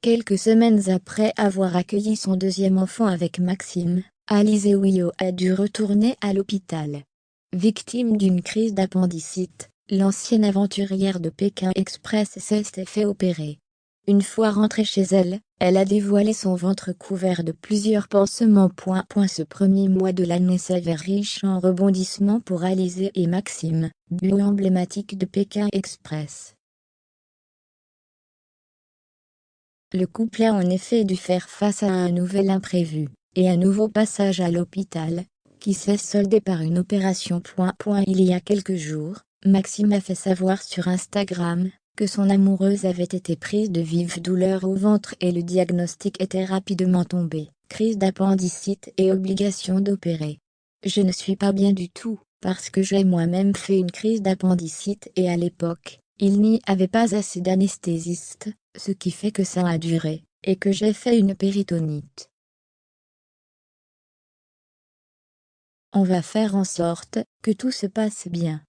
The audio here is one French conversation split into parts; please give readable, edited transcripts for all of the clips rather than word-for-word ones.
Quelques semaines après avoir accueilli son deuxième enfant avec Maxime, Alizée Ouillaud a dû retourner à l'hôpital. Victime d'une crise d'appendicite, l'ancienne aventurière de Pékin Express s'est fait opérer. Une fois rentrée chez elle, elle a dévoilé son ventre couvert de plusieurs pansements. Ce premier mois de l'année s'avère riche en rebondissements pour Alizée et Maxime, duo emblématique de Pékin Express. Le couple a en effet dû faire face à un nouvel imprévu, et un nouveau passage à l'hôpital, qui s'est soldé par une opération. Il y a quelques jours, Maxime a fait savoir sur Instagram que son amoureuse avait été prise de vives douleurs au ventre et le diagnostic était rapidement tombé, crise d'appendicite et obligation d'opérer. Je ne suis pas bien du tout, parce que j'ai moi-même fait une crise d'appendicite et à l'époque, il n'y avait pas assez d'anesthésistes, ce qui fait que ça a duré, et que j'ai fait une péritonite. On va faire en sorte que tout se passe bien.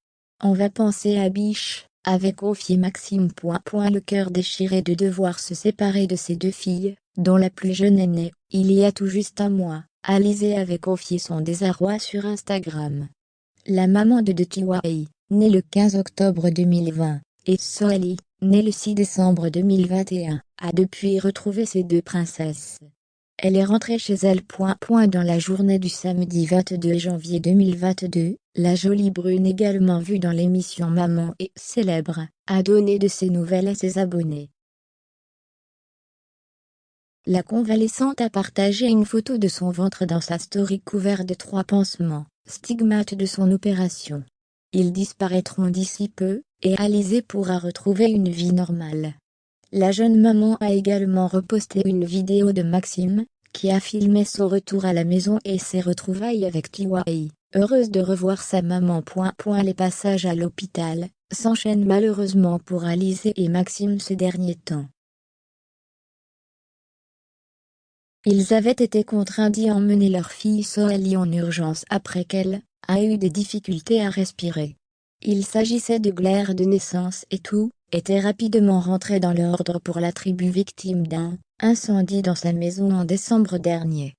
On va penser à Biche, avait confié Maxime. Le cœur déchiré de devoir se séparer de ses deux filles, dont la plus jeune est née, il y a tout juste un mois, Alizée avait confié son désarroi sur Instagram. La maman de Tiwai, née le 15 octobre 2020, et Soali, née le 6 décembre 2021, a depuis retrouvé ses deux princesses. Elle est rentrée chez elle. Dans la journée du samedi 22 janvier 2022, la jolie brune également vue dans l'émission Maman et Célèbre, a donné de ses nouvelles à ses abonnés. La convalescente a partagé une photo de son ventre dans sa story couvert de 3 pansements, stigmates de son opération. Ils disparaîtront d'ici peu, et Alizée pourra retrouver une vie normale. La jeune maman a également reposté une vidéo de Maxime, qui a filmé son retour à la maison et ses retrouvailles avec Tiwai, heureuse de revoir sa maman. Les passages à l'hôpital s'enchaînent malheureusement pour Alizée et Maxime ces derniers temps. Ils avaient été contraints d'y emmener leur fille Soali en urgence après qu'elle a eu des difficultés à respirer. Il s'agissait de glaire de naissance et tout était rapidement rentré dans l'ordre pour la tribu victime d'un incendie dans sa maison en décembre dernier.